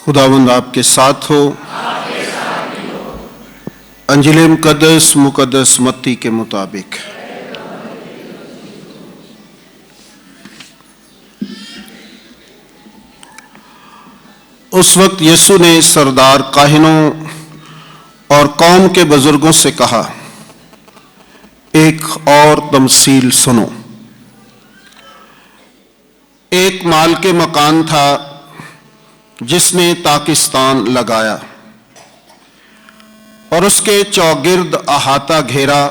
خداوند آپ کے ساتھ ہو۔ انجیل مقدس متی کے مطابق اس وقت یسوع نے سردار کاہنوں اور قوم کے بزرگوں سے کہا، ایک اور تمثیل سنو۔ ایک مالک مکان تھا جس نے تاکستان لگایا اور اس کے چوگرد احاطہ گھیرا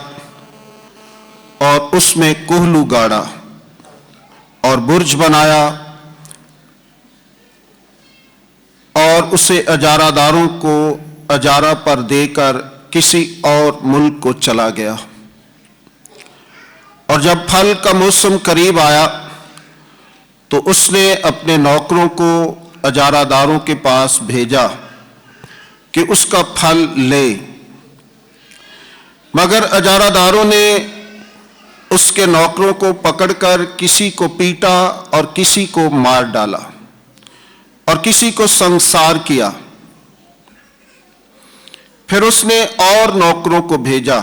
اور اس میں کوہلو گاڑا اور برج بنایا اور اسے اجارہ داروں کو اجارہ پر دے کر کسی اور ملک کو چلا گیا۔ اور جب پھل کا موسم قریب آیا تو اس نے اپنے نوکروں کو اجارہ داروں کے پاس بھیجا کہ اس کا پھل لے، مگر اجارہ داروں نے اس کے نوکروں کو پکڑ کر کسی کو پیٹا اور کسی کو مار ڈالا اور کسی کو سنسار کیا۔ پھر اس نے اور نوکروں کو بھیجا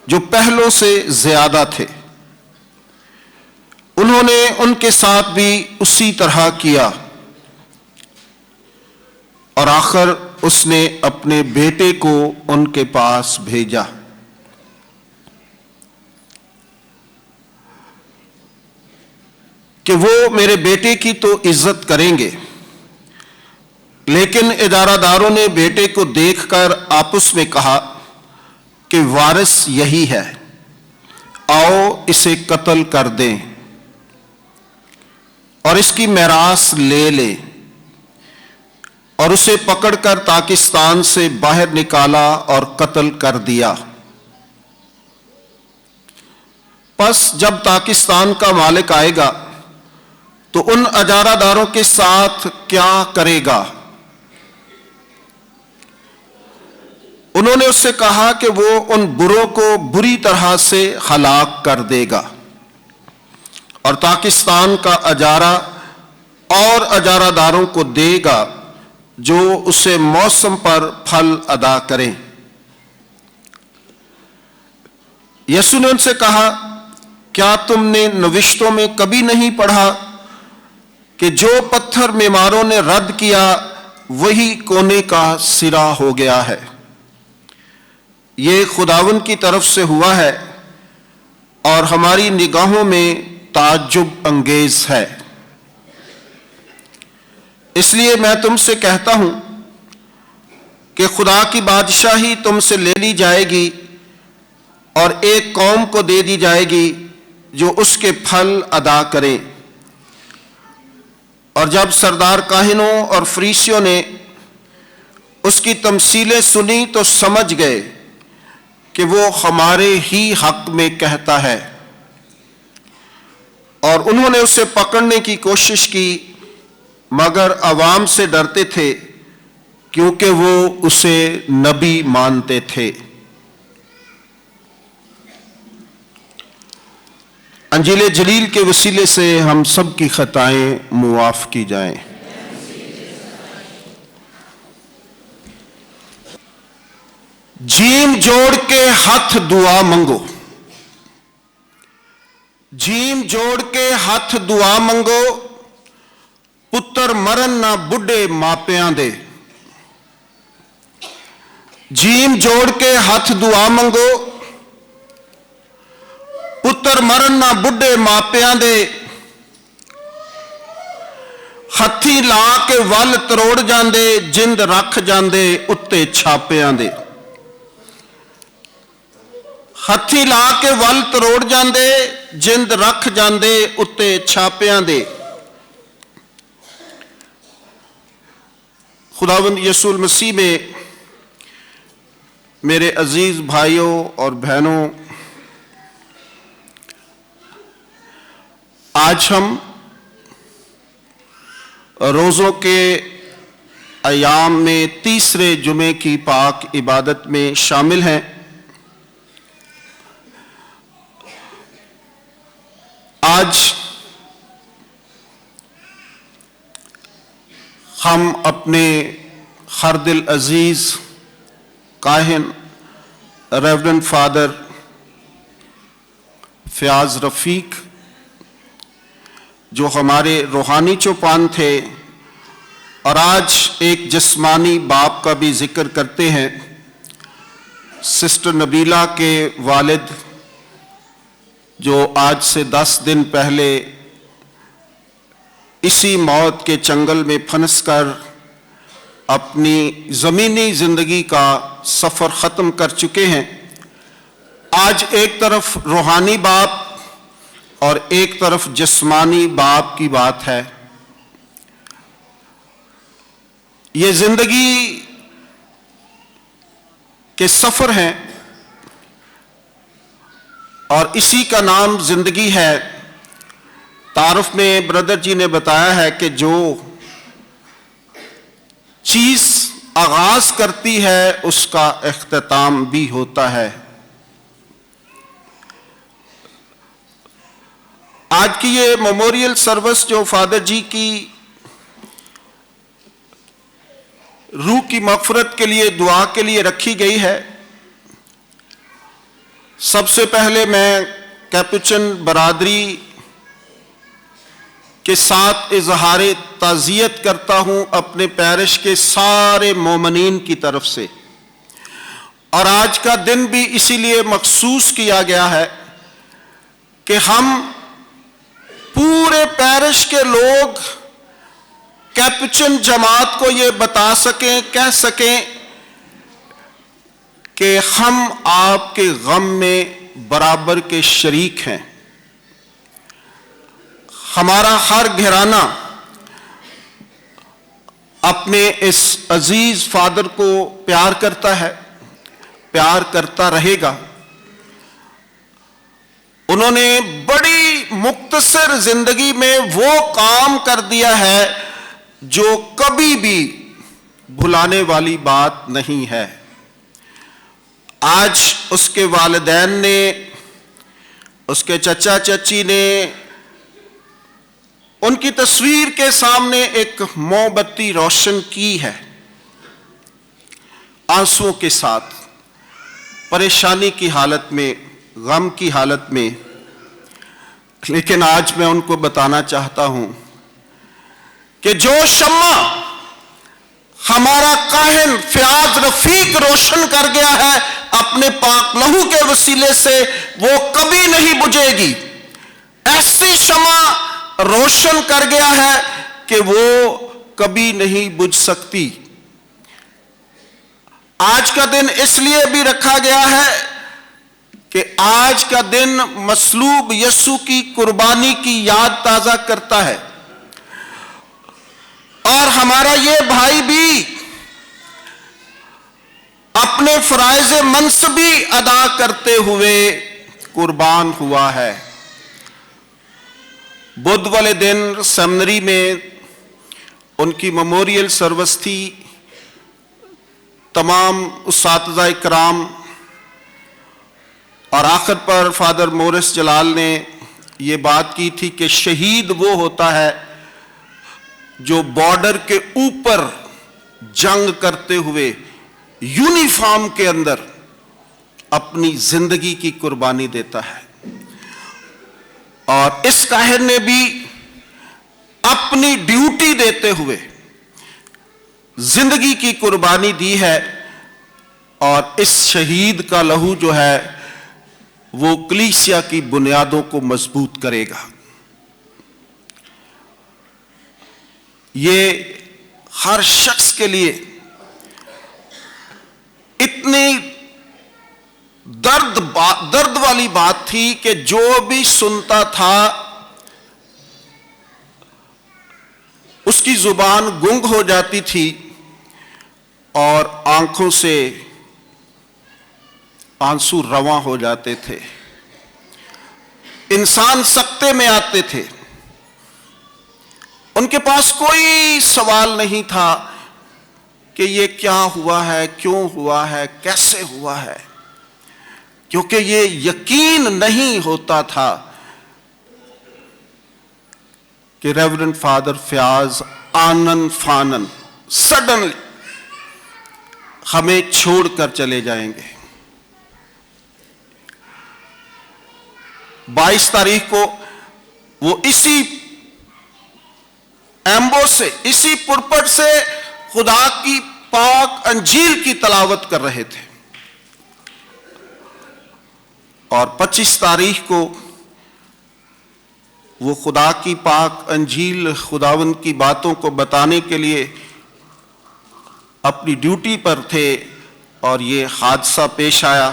جو پہلوں سے زیادہ تھے، انہوں نے ان کے ساتھ بھی اسی طرح کیا، اور آخر اس نے اپنے بیٹے کو ان کے پاس بھیجا۔ کہ وہ میرے بیٹے کی تو عزت کریں گے۔ لیکن ادارہ داروں نے بیٹے کو دیکھ کر آپس میں کہا کہ وارث یہی ہے، آؤ اسے قتل کر دیں اور اس کی میراث لے لیں، اور اسے پکڑ کر تاکستان سے باہر نکالا اور قتل کر دیا۔ پس جب تاکستان کا مالک آئے گا تو ان اجارہ داروں کے ساتھ کیا کرے گا؟ انہوں نے اس سے کہا کہ وہ ان بروں کو بری طرح سے ہلاک کر دے گا اور تاکستان کا اجارہ اور اجارہ داروں کو دے گا جو اسے موسم پر پھل ادا کریں۔ یسوع نے ان سے کہا، کیا تم نے نوشتوں میں کبھی نہیں پڑھا کہ جو پتھر معماروں نے رد کیا وہی کونے کا سرا ہو گیا ہے؟ یہ خداوند کی طرف سے ہوا ہے اور ہماری نگاہوں میں تعجب انگیز ہے۔ اس لیے میں تم سے کہتا ہوں کہ خدا کی بادشاہی تم سے لے لی جائے گی اور ایک قوم کو دے دی جائے گی جو اس کے پھل ادا کریں۔ اور جب سردار کاہنوں اور فریسیوں نے اس کی تمثیلیں سنی تو سمجھ گئے کہ وہ ہمارے ہی حق میں کہتا ہے، اور انہوں نے اسے پکڑنے کی کوشش کی، مگر عوام سے ڈرتے تھے کیونکہ وہ اسے نبی مانتے تھے۔ انجیل جلیل کے وسیلے سے ہم سب کی خطائیں معاف کی جائیں۔ جیم جوڑ کے ہاتھ دعا منگو، جیم جوڑ کے ہاتھ دعا منگو، پتر مرن نہ بڈھے ماپیاں دے۔ جیم جوڑ کے ہاتھ دعا منگو، پتر مرن نہ بڈھے ماپیاں دے۔ ہتھی لا کے ول تروڑ جاندے، جند رکھ جاندے اتے چھاپیاں دے۔ ہتھی لا کے ول تروڑ جاندے، جند رکھ جاندے اتے چھاپیاں دے۔ خداوند یسوع مسیح میں میرے عزیز بھائیوں اور بہنوں، آج ہم روزوں کے ایام میں تیسرے جمعے کی پاک عبادت میں شامل ہیں۔ آج हम अपने हर दिल अजीज काहिन रेवरेंड फादर फयाज रफ़ीक, जो हमारे रूहानी चौपान थे और आज एक जिस्मानी बाप का भी जिक्र करते हैं, सिस्टर नबीला के वालिद जो आज से 10 दिन पहले इसी मौत के चंगल में फंसकर अपनी ज़मीनी ज़िंदगी का सफ़र ख़त्म कर चुके हैं। आज एक तरफ रूहानी बाप और एक तरफ जिस्मानी बाप की बात है। ये ज़िंदगी के सफ़र हैं और इसी का नाम ज़िंदगी है। तारुफ में ब्रदर जी ने बताया है कि जो चीज़ आगाज़ करती है उसका इख्तिताम भी होता है। आज की ये मेमोरियल सर्विस जो फादर जी की रूह की मग़फ़िरत के लिए, दुआ के लिए रखी गई है, सबसे पहले मैं कैपुचिन बरादरी के साथ इजहार ताज़ियत करता हूं अपने पैरिश के सारे मोमिनीन की तरफ से। और आज का दिन भी इसीलिए मखसूस किया गया है कि हम पूरे पैरिश के लोग कैपुचिन जमात को ये बता सकें, कह सकें कि हम आपके गम में बराबर के शरीक हैं। हमारा हर घराना अपने इस अजीज फादर को प्यार करता है, प्यार करता रहेगा। उन्होंने बड़ी मुख्तसर जिंदगी में वो काम कर दिया है जो कभी भी भुलाने वाली बात नहीं है। आज उसके वालिदैन ने, उसके चचा चची ने उनकी तस्वीर के सामने एक मोमबत्ती रोशन की है, आंसुओं के साथ, परेशानी की हालत में, गम की हालत में। लेकिन आज मैं उनको बताना चाहता हूं कि जो शम्मा हमारा काहिन फयाज रफ़ीक रोशन कर गया है अपने पाक लहू के वसीले से, वो कभी नहीं बुझेगी। ऐसी शम्मा रोशन कर गया है कि वो कभी नहीं बुझ सकती। आज का दिन इसलिए भी रखा गया है कि आज का दिन मसलूब यस्सु की कुर्बानी की याद ताजा करता है और हमारा ये भाई भी अपने फराइज मनसबी अदा करते हुए कुर्बान हुआ है। बुध वाले दिन सेमिनरी में उनकी मेमोरियल सर्विस थी। तमाम उस्ताद इकराम और आखिर पर फादर मोरिस जलाल ने ये बात की थी कि शहीद वो होता है जो बॉर्डर के ऊपर जंग करते हुए यूनिफॉर्म के अंदर अपनी जिंदगी की कुर्बानी देता है। और इस काहिन ने भी अपनी ड्यूटी देते हुए जिंदगी की कुर्बानी दी है और इस शहीद का लहू जो है वो कलीसिया की बुनियादों को मजबूत करेगा। ये हर शख्स के लिए इतनी दर्द वाली बात थी कि जो भी सुनता था उसकी जुबान गुंग हो जाती थी और आंखों से आंसू रवा हो जाते थे। इंसान सकते में आते थे। उनके पास कोई सवाल नहीं था कि ये क्या हुआ है, क्यों हुआ है, कैसे हुआ है, क्योंकि ये यकीन नहीं होता था कि रेवरेंड फादर फयाज आनन फानन सडनली हमें छोड़कर चले जाएंगे। 22 तारीख को वो इसी एम्बो से, इसी पुरपट से खुदा की पाक अंजील की तलावत कर रहे थे, और 25 तारीख को वो खुदा की पाक अंजील, खुदावंद की बातों को बताने के लिए अपनी ड्यूटी पर थे, और ये हादसा पेश आया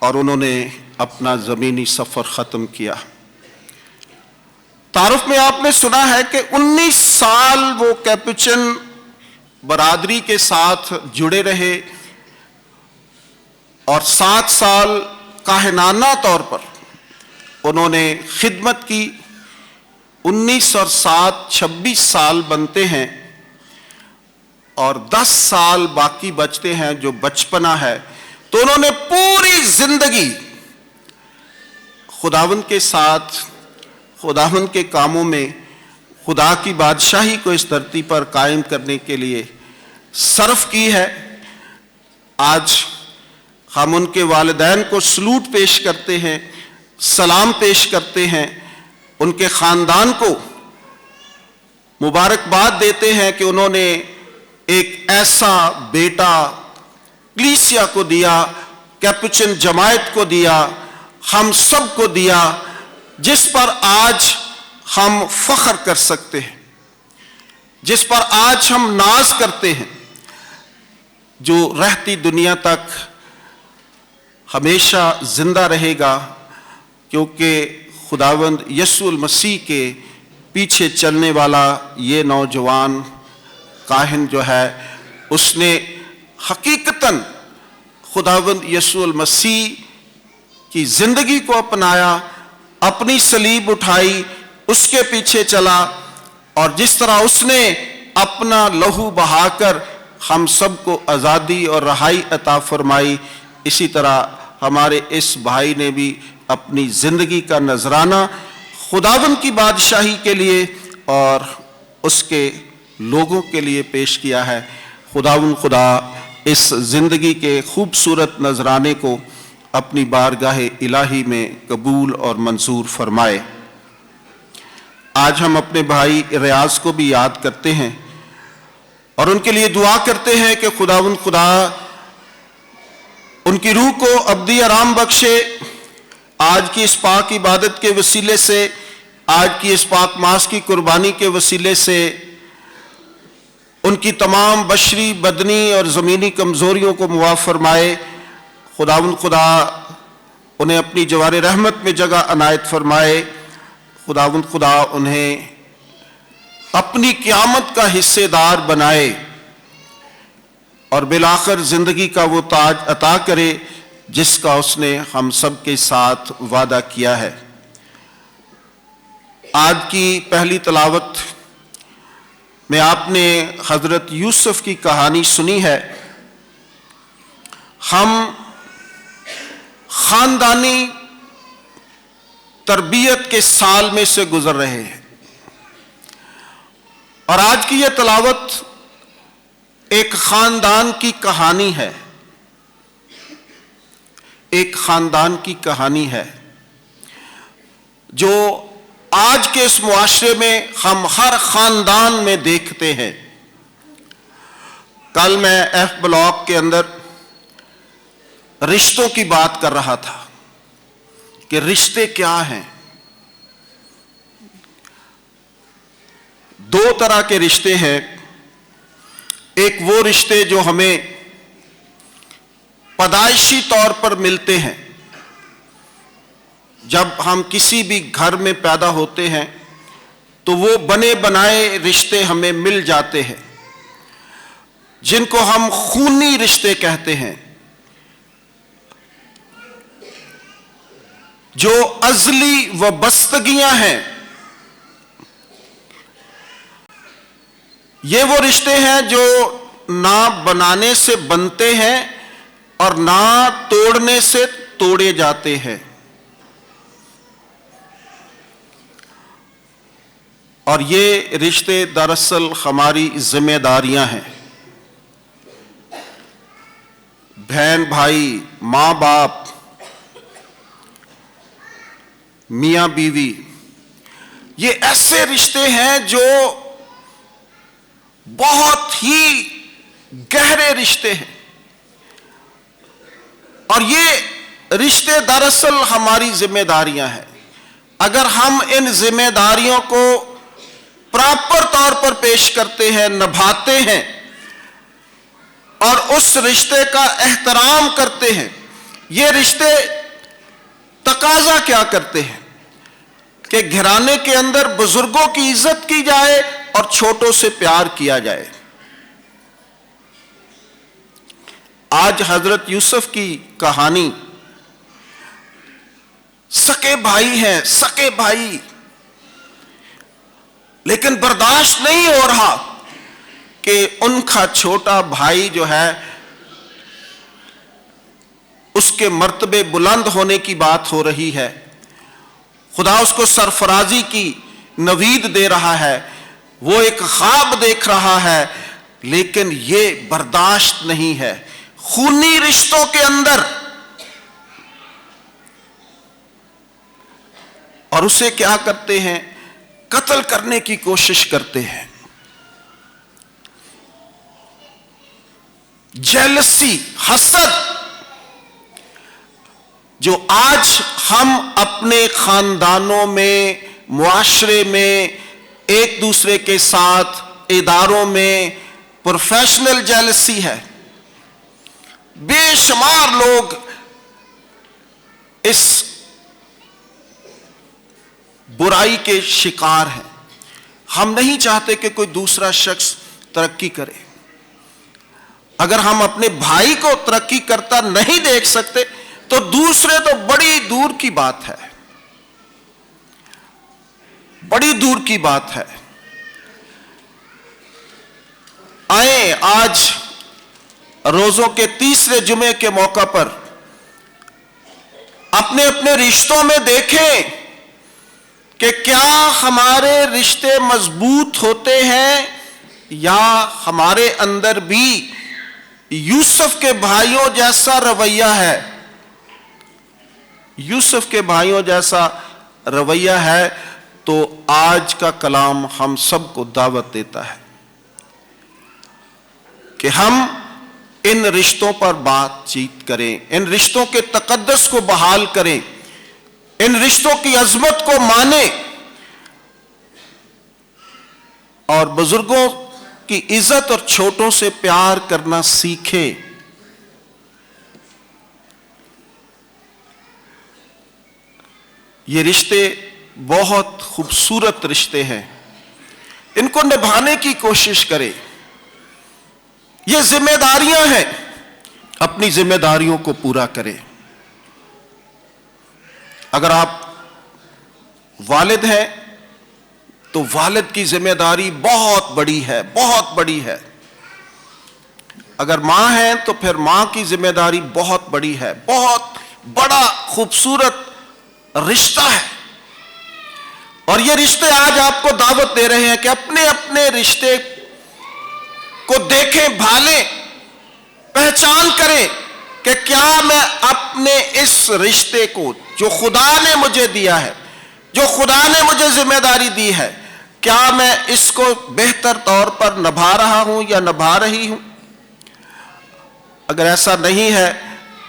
और उन्होंने अपना ज़मीनी सफ़र ख़त्म किया। तारुफ में आपने सुना है कि 19 साल वो कैपुचिन बरादरी के साथ जुड़े रहे, और 7 साल काहिनाना तौर पर उन्होंने खिदमत की। 19 और 7 26 साल बनते हैं, और 10 साल बाकी बचते हैं जो बचपना है। तो उन्होंने पूरी जिंदगी खुदावंद के साथ, खुदावंद के कामों में, खुदा की बादशाही को इस धरती पर कायम करने के लिए सर्फ की है। आज हम उनके वालिदैन को सलूट पेश करते हैं, सलाम पेश करते हैं, उनके ख़ानदान को मुबारकबाद देते हैं कि उन्होंने एक ऐसा बेटा कलीसिया को दिया, कैपुचिन जमायत को दिया, हम सब को दिया, जिस पर आज हम फख्र कर सकते हैं, जिस पर आज हम नाज करते हैं, जो रहती दुनिया तक हमेशा जिंदा रहेगा, क्योंकि खुदावंद यीशु मसीह के पीछे चलने वाला ये नौजवान काहिन जो है, उसने हकीकतन खुदावंद यीशु मसीह की जिंदगी को अपनाया, अपनी सलीब उठाई, उसके पीछे चला, और जिस तरह उसने अपना लहू बहाकर हम सबको आज़ादी और रहाई अता फरमाई, इसी तरह हमारे इस भाई ने भी अपनी जिंदगी का नजराना खुदावंद की बादशाही के लिए और उसके लोगों के लिए पेश किया है। खुदावंद खुदा इस जिंदगी के खूबसूरत नजराने को अपनी बारगाह इलाही में कबूल और मंजूर फरमाए। आज हम अपने भाई रियाज को भी याद करते हैं और उनके लिए दुआ करते हैं कि खुदावंद खुदा उनकी रूह को अब्दी आराम बख्शे। आज की इस पाक इबादत के वसीले से, आज की इस पाक मास की कुर्बानी के वसीले से उनकी तमाम बशरी, बदनी और ज़मीनी कमज़ोरियों को मुआफ़ फरमाए। खुदावंद खुदा उन्हें अपनी जवार रहमत में जगह अनायत फरमाए। खुदावंद खुदा उन्हें अपनी क़यामत का हिस्सेदार बनाए और बिलाखिर ज़िंदगी का वो ताज अता करे जिसका उसने हम सब के साथ वादा किया है। आज की पहली तलावत में आपने हज़रत यूसुफ की कहानी सुनी है। हम ख़ानदानी तरबियत के साल में से गुजर रहे हैं और आज की यह तलावत एक ख़ानदान की कहानी है, एक ख़ानदान की कहानी है जो आज के इस मुआशरे में हम हर ख़ानदान में देखते हैं। कल मैं एफ ब्लॉक के अंदर रिश्तों की बात कर रहा था कि रिश्ते क्या हैं। दो तरह के रिश्ते हैं। एक वो रिश्ते जो हमें पैदाइशी तौर पर मिलते हैं, जब हम किसी भी घर में पैदा होते हैं तो वो बने बनाए रिश्ते हमें मिल जाते हैं, जिनको हम खूनी रिश्ते कहते हैं, जो अज़ली व बस्तगियां हैं। ये वो रिश्ते हैं जो ना बनाने से बनते हैं और ना तोड़ने से तोड़े जाते हैं। اور یہ رشتے دراصل ہماری ذمہ داریاں ہیں. بہن بھائی، ماں باپ، میاں بیوی، یہ ایسے رشتے ہیں جو بہت ہی گہرے رشتے ہیں، اور یہ رشتے دراصل ہماری ذمہ داریاں ہیں. اگر ہم ان ذمہ داریوں کو پراپر طور پر پیش کرتے ہیں، نبھاتے ہیں اور اس رشتے کا احترام کرتے ہیں، یہ رشتے تقاضا کیا کرتے ہیں کہ گھرانے کے اندر بزرگوں کی عزت کی جائے اور چھوٹوں سے پیار کیا جائے. آج حضرت یوسف کی کہانی، سکے بھائی ہیں، سکے بھائی، لیکن برداشت نہیں ہو رہا کہ ان کا چھوٹا بھائی جو ہے اس کے مرتبے بلند ہونے کی بات ہو رہی ہے، خدا اس کو سرفرازی کی نوید دے رہا ہے، وہ ایک خواب دیکھ رہا ہے، لیکن یہ برداشت نہیں ہے. خونی رشتوں کے اندر، اور اسے کیا کرتے ہیں؟ قتل کرنے کی کوشش کرتے ہیں. جیلسی، حسد، جو آج ہم اپنے خاندانوں میں، معاشرے میں، ایک دوسرے کے ساتھ، اداروں میں پروفیشنل جیلسی ہے. بے شمار لوگ اس برائی کے شکار ہیں. ہم نہیں چاہتے کہ کوئی دوسرا شخص ترقی کرے. اگر ہم اپنے بھائی کو ترقی کرتا نہیں دیکھ سکتے تو دوسرے تو بڑی دور کی بات ہے، بڑی دور کی بات ہے. آئیں آج روزوں کے تیسرے جمعے کے موقع پر اپنے اپنے رشتوں میں دیکھیں کہ کیا ہمارے رشتے مضبوط ہوتے ہیں یا ہمارے اندر بھی یوسف کے بھائیوں جیسا رویہ ہے. یوسف کے بھائیوں جیسا رویہ ہے. تو آج کا کلام ہم سب کو دعوت دیتا ہے کہ ہم ان رشتوں پر بات چیت کریں، ان رشتوں کے تقدس کو بحال کریں، ان رشتوں کی عظمت کو مانیں اور بزرگوں کی عزت اور چھوٹوں سے پیار کرنا سیکھیں. یہ رشتے بہت خوبصورت رشتے ہیں، ان کو نبھانے کی کوشش کریں. یہ ذمہ داریاں ہیں، اپنی ذمہ داریوں کو پورا کریں. اگر آپ والد ہیں تو والد کی ذمہ داری بہت بڑی ہے، بہت بڑی ہے. اگر ماں ہیں تو پھر ماں کی ذمہ داری بہت بڑی ہے. بہت بڑا خوبصورت رشتہ ہے، اور یہ رشتے آج آپ کو دعوت دے رہے ہیں کہ اپنے اپنے رشتے کو دیکھیں، بھالیں، پہچان کریں کہ کیا میں اپنے اس رشتے کو جو خدا نے مجھے دیا ہے، جو خدا نے مجھے ذمہ داری دی ہے، کیا میں اس کو بہتر طور پر نبھا رہا ہوں یا نبھا رہی ہوں؟ اگر ایسا نہیں ہے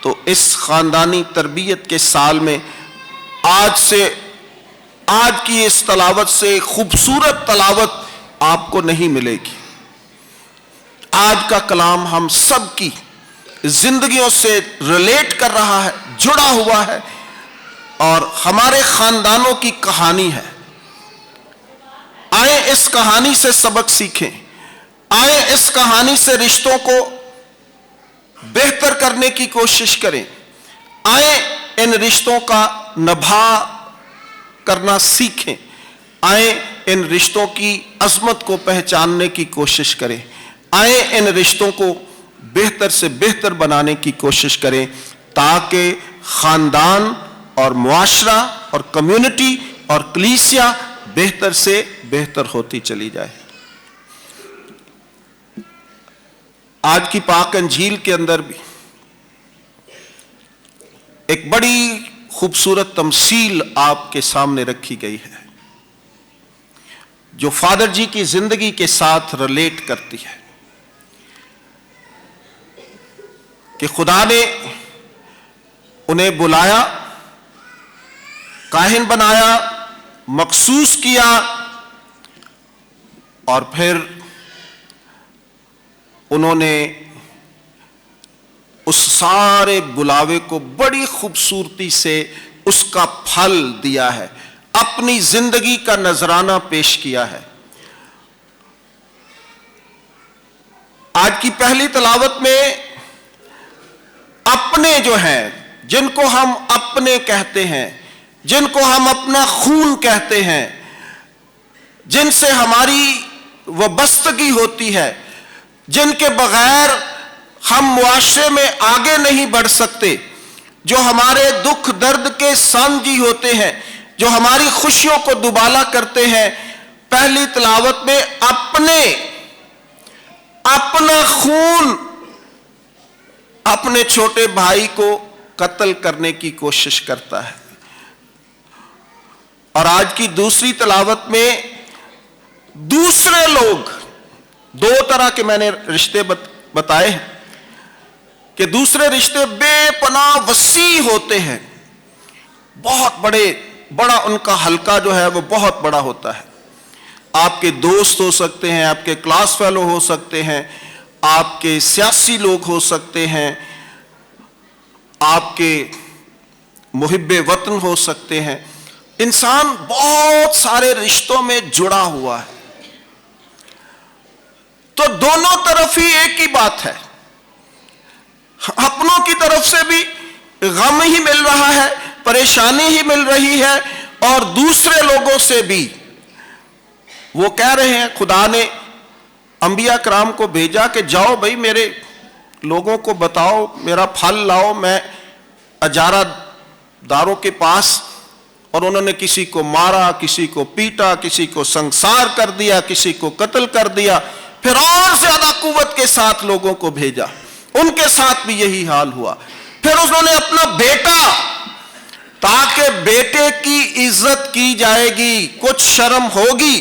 تو اس خاندانی تربیت کے سال میں آج کی اس تلاوت سے خوبصورت تلاوت آپ کو نہیں ملے گی. آج کا کلام ہم سب کی زندگیوں سے ریلیٹ کر رہا ہے، جڑا ہوا ہے، اور ہمارے خاندانوں کی کہانی ہے. آئیں اس کہانی سے سبق سیکھیں، آئیں اس کہانی سے رشتوں کو بہتر کرنے کی کوشش کریں، آئیں ان رشتوں کا نبھا کرنا سیکھیں، آئیں ان رشتوں کی عظمت کو پہچاننے کی کوشش کریں، آئیں ان رشتوں کو بہتر سے بہتر بنانے کی کوشش کریں، تاکہ خاندان اور معاشرہ اور کمیونٹی اور کلیسیا بہتر سے बेहतर होती चली जाए। आज की पाक अंजील के अंदर भी एक बड़ी खूबसूरत तमसील आपके सामने रखी गई है, जो फादर जी की जिंदगी के साथ रिलेट करती है कि खुदा ने उन्हें बुलाया, काहिन बनाया, मखसूस किया, और फिर उन्होंने उस सारे बुलावे को बड़ी खूबसूरती से उसका फल दिया है, अपनी जिंदगी का नजराना पेश किया है। आज की पहली तिलावत में अपने जो हैं, जिनको हम अपने कहते हैं, जिनको हम अपना खून कहते हैं, जिनसे हमारी वाबस्तगी होती है, जिनके बगैर हम मुआशरे में आगे नहीं बढ़ सकते, जो हमारे दुख दर्द के सांझी होते हैं, जो हमारी खुशियों को दुबाला करते हैं, पहली तिलावत में अपना खून अपने छोटे भाई को कत्ल करने की कोशिश करता है। और आज की दूसरी तिलावत में दूसरे लोग, दो तरह के मैंने रिश्ते बताए हैं कि दूसरे रिश्ते बेपनाह वसी होते हैं, बहुत बड़ा उनका हल्का जो है वो बहुत बड़ा होता है। आपके दोस्त हो सकते हैं, आपके क्लास फेलो हो सकते हैं, आपके सियासी लोग हो सकते हैं, आपके मुहिब्बे वतन हो सकते हैं। इंसान बहुत सारे रिश्तों में जुड़ा हुआ है, तो दोनों तरफ ही एक ही बात है। अपनों की तरफ से भी गम ही मिल रहा है, परेशानी ही मिल रही है, और दूसरे लोगों से भी वो कह रहे हैं, खुदा ने अंबिया कराम को भेजा कि जाओ भाई मेरे लोगों को बताओ, मेरा फल लाओ, मैं अजारा दारों के पास। और उन्होंने किसी को मारा, किसी को पीटा, किसी को संसार कर दिया, किसी को कत्ल कर दिया, फिर और ज्यादा कुव्वत के साथ लोगों को भेजा, उनके साथ भी यही हाल हुआ। फिर उन्होंने अपना बेटा, ताकि बेटे की इज्जत की जाएगी, कुछ शर्म होगी,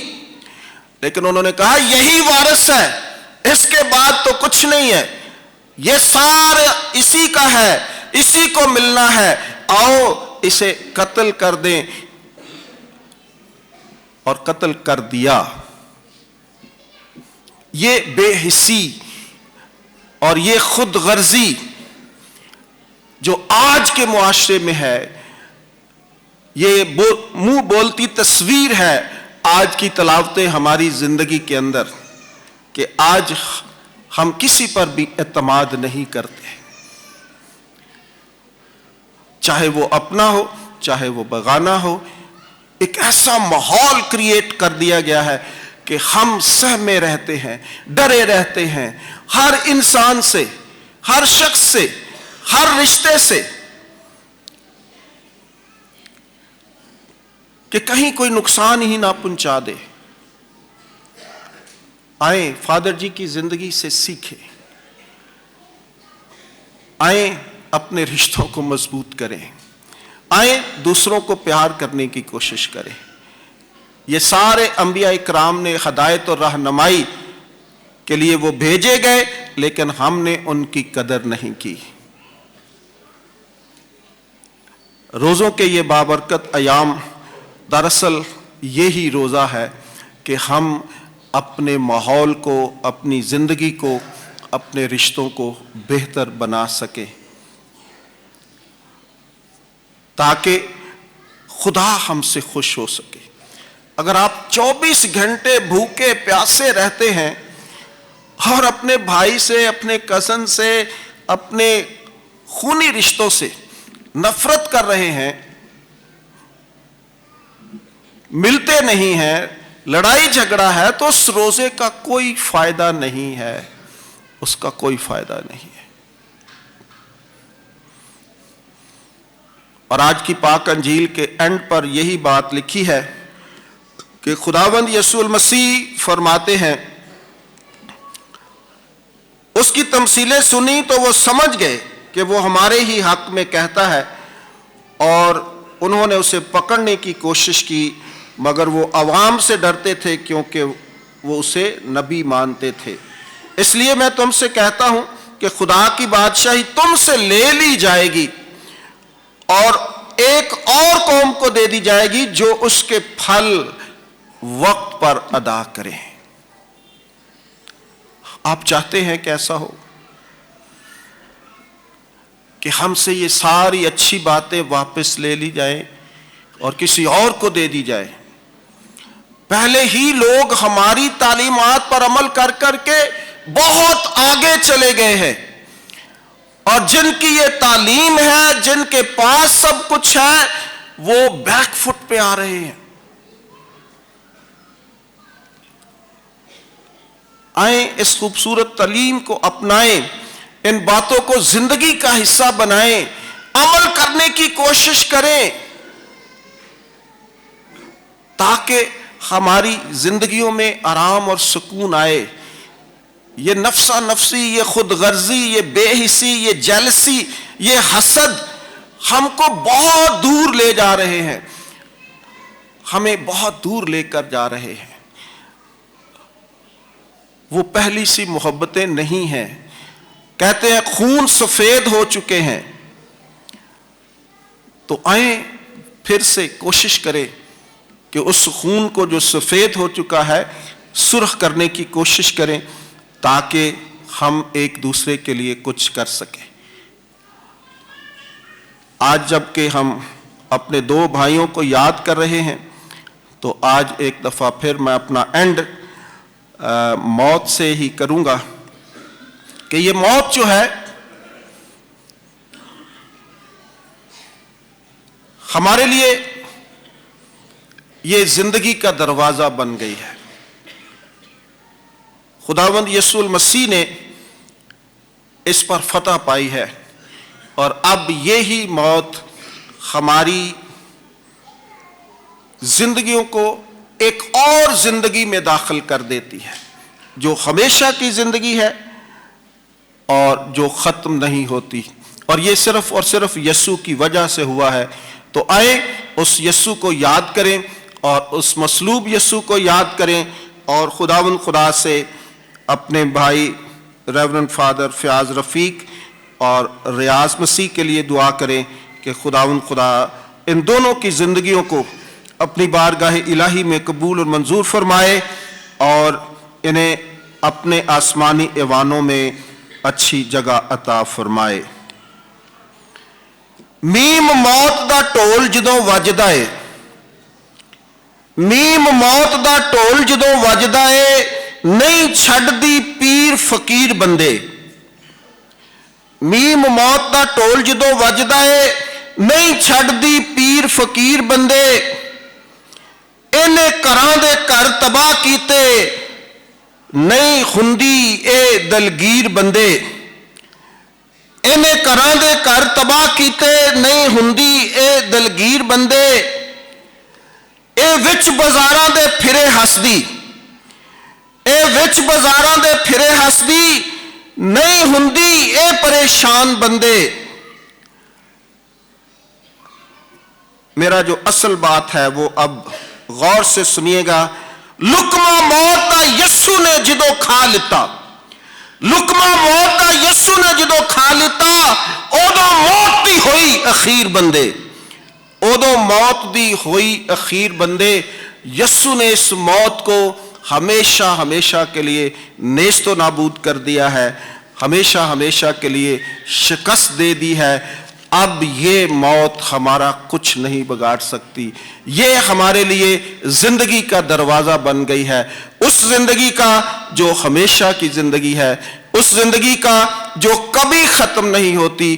लेकिन उन्होंने कहा यही वारिस है, इसके बाद तो कुछ नहीं है, ये सारा इसी का है, इसी को मिलना है, आओ इसे कत्ल कर दें। और कत्ल कर दिया। ये बेहिस्सी और ये खुद गर्जी जो आज के मुआशरे में है, ये मुंह बोलती तस्वीर है आज की तिलावतें हमारी जिंदगी के अंदर, कि आज हम किसी पर भी एतमाद नहीं करते, चाहे वो अपना हो चाहे वो बगाना हो। एक ऐसा माहौल क्रिएट कर दिया गया है कि हम सहमे रहते हैं, डरे रहते हैं, हर इंसान से, हर शख्स से, हर रिश्ते से, कि कहीं कोई नुकसान ही ना पहुंचा दे। आए फादर जी की जिंदगी से सीखें, आए अपने रिश्तों को मजबूत करें, आए दूसरों को प्यार करने की कोशिश करें। ये सारे अंबिया इकराम ने हिदायत और रहनुमाई के लिए वो भेजे गए, लेकिन हमने उनकी कदर नहीं की। रोज़ों के ये बाबरकत अयाम दरअसल यही रोज़ा है कि हम अपने माहौल को, अपनी ज़िंदगी को, अपने रिश्तों को बेहतर बना सकें, ताकि खुदा हमसे खुश हो सके। अगर आप 24 घंटे भूखे प्यासे रहते हैं और अपने भाई से, अपने कज़न से, अपने खूनी रिश्तों से नफरत कर रहे हैं, मिलते नहीं हैं, लड़ाई झगड़ा है, तो उस रोजे का कोई फायदा नहीं है, उसका कोई फायदा नहीं है। और आज की पाक अंजील के एंड पर यही बात लिखी है کہ خداوند یسوع مسیح فرماتے ہیں، اس کی تمثیلیں سنی تو وہ سمجھ گئے کہ وہ ہمارے ہی حق میں کہتا ہے، اور انہوں نے اسے پکڑنے کی کوشش کی، مگر وہ عوام سے ڈرتے تھے کیونکہ وہ اسے نبی مانتے تھے۔ اس لیے میں تم سے کہتا ہوں کہ خدا کی بادشاہی تم سے لے لی جائے گی اور ایک اور قوم کو دے دی جائے گی جو اس کے پھل وقت پر ادا کریں۔ آپ چاہتے ہیں کہ ایسا ہو کہ ہم سے یہ ساری اچھی باتیں واپس لے لی جائیں اور کسی اور کو دے دی جائے؟ پہلے ہی لوگ ہماری تعلیمات پر عمل کر کر کے بہت آگے چلے گئے ہیں، اور جن کی یہ تعلیم ہے، جن کے پاس سب کچھ ہے، وہ بیک فٹ پہ آ رہے ہیں۔ آئیں اس خوبصورت تعلیم کو اپنائیں، ان باتوں کو زندگی کا حصہ بنائیں، عمل کرنے کی کوشش کریں، تاکہ ہماری زندگیوں میں آرام اور سکون آئے۔ یہ نفسا نفسی، یہ خود غرضی، یہ بے حسی، یہ جیلسی، یہ حسد ہم کو بہت دور لے جا رہے ہیں، ہمیں بہت دور لے کر جا رہے ہیں۔ وہ پہلی سی محبتیں نہیں ہیں۔ کہتے ہیں خون سفید ہو چکے ہیں۔ تو آئیں پھر سے کوشش کریں کہ اس خون کو جو سفید ہو چکا ہے سرخ کرنے کی کوشش کریں، تاکہ ہم ایک دوسرے کے لیے کچھ کر سکیں۔ آج جب کہ ہم اپنے دو بھائیوں کو یاد کر رہے ہیں، تو آج ایک دفعہ پھر میں اپنا اینڈ موت سے ہی کروں گا کہ یہ موت جو ہے ہمارے لیے یہ زندگی کا دروازہ بن گئی ہے۔ خداوند یسوع المسیح نے اس پر فتح پائی ہے، اور اب یہی موت ہماری زندگیوں کو ایک اور زندگی میں داخل کر دیتی ہے، جو ہمیشہ کی زندگی ہے اور جو ختم نہیں ہوتی، اور یہ صرف اور صرف یسوع کی وجہ سے ہوا ہے۔ تو آئیں اس یسوع کو یاد کریں اور اس مصلوب یسوع کو یاد کریں، اور خداوند خدا سے اپنے بھائی ریورنڈ فادر فیاض رفیق اور ریاض مسیح کے لیے دعا کریں کہ خداوند خدا ان دونوں کی زندگیوں کو اپنی بارگاہ الہی میں قبول اور منظور فرمائے، اور انہیں اپنے آسمانی ایوانوں میں اچھی جگہ عطا فرمائے۔ میم موت دا ٹول جدوں وجدا ہے، میم موت دا ٹول جدوں وجدا ہے، نہیں چھڈ دی پیر فقیر بندے۔ میم موت دا ٹول جدوں وجدا ہے، نہیں چھڈ دی پیر فقیر بندے۔ انہیں گھراں دے گھر تباہ کیتے، نہیں ہوندی اے دلگیر بندے۔ انہیں گھراں دے گھر تباہ کیتے، نہیں ہوندی اے دلگیر بندے۔ اے وچ بازاراں دے پھرے ہسدی، اے وچ بازاراں دے پھرے ہسدی، نہیں ہوندی اے پریشان بندے۔ میرا جو اصل بات ہے وہ اب غور سے سنیے گا۔ لقمہ موت دا یسوع نے جدو کھا لیتا، لقمہ موت دا یسوع نے جدو کھا لیتا، اودو موت دی ہوئی اخیر بندے، اودو موت دی ہوئی اخیر بندے۔ یسوع نے اس موت کو ہمیشہ ہمیشہ کے لیے نیست و نابود کر دیا ہے، ہمیشہ ہمیشہ کے لیے شکست دے دی ہے۔ اب یہ موت ہمارا کچھ نہیں بگاڑ سکتی، یہ ہمارے لیے زندگی کا دروازہ بن گئی ہے، اس زندگی کا جو ہمیشہ کی زندگی ہے، اس زندگی کا جو کبھی ختم نہیں ہوتی،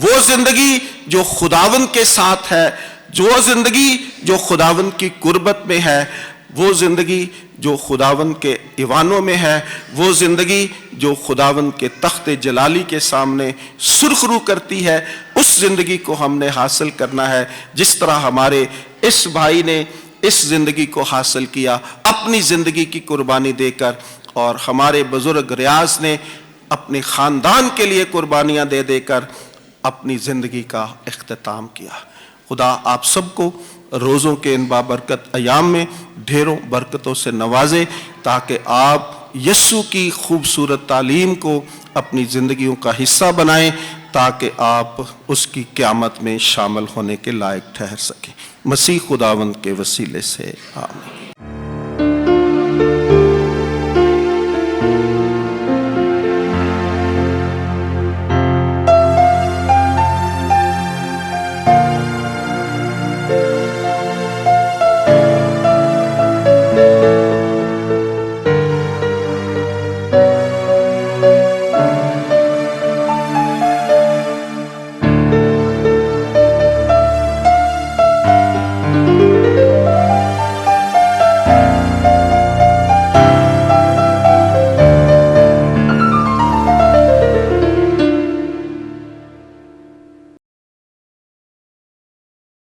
وہ زندگی جو خداوند کے ساتھ ہے، جو زندگی جو خداوند کی قربت میں ہے، وہ زندگی جو خداوند کے ایوانوں میں ہے، وہ زندگی جو خداوند کے تخت جلالی کے سامنے سرخ رو کرتی ہے۔ اس زندگی کو ہم نے حاصل کرنا ہے، جس طرح ہمارے اس بھائی نے इस जिंदगी को हासिल किया अपनी जिंदगी की कुर्बानी देकर, और हमारे बुजुर्ग रियाज ने अपने खानदान के लिए कुर्बानियां दे देकर अपनी जिंदगी का इख्तिताम किया। खुदा आप सबको रोज़ों के इन बाबरकत अयाम में ढेरों बरकतों से नवाजे, ताकि आप यस्सु की खूबसूरत तालीम को अपनी ज़िंदगियों का हिस्सा बनाएं, ताकि आप उसकी क़यामत में शामिल होने के लायक ठहर सकें। मसीह खुदावंद के वसीले से आमीन।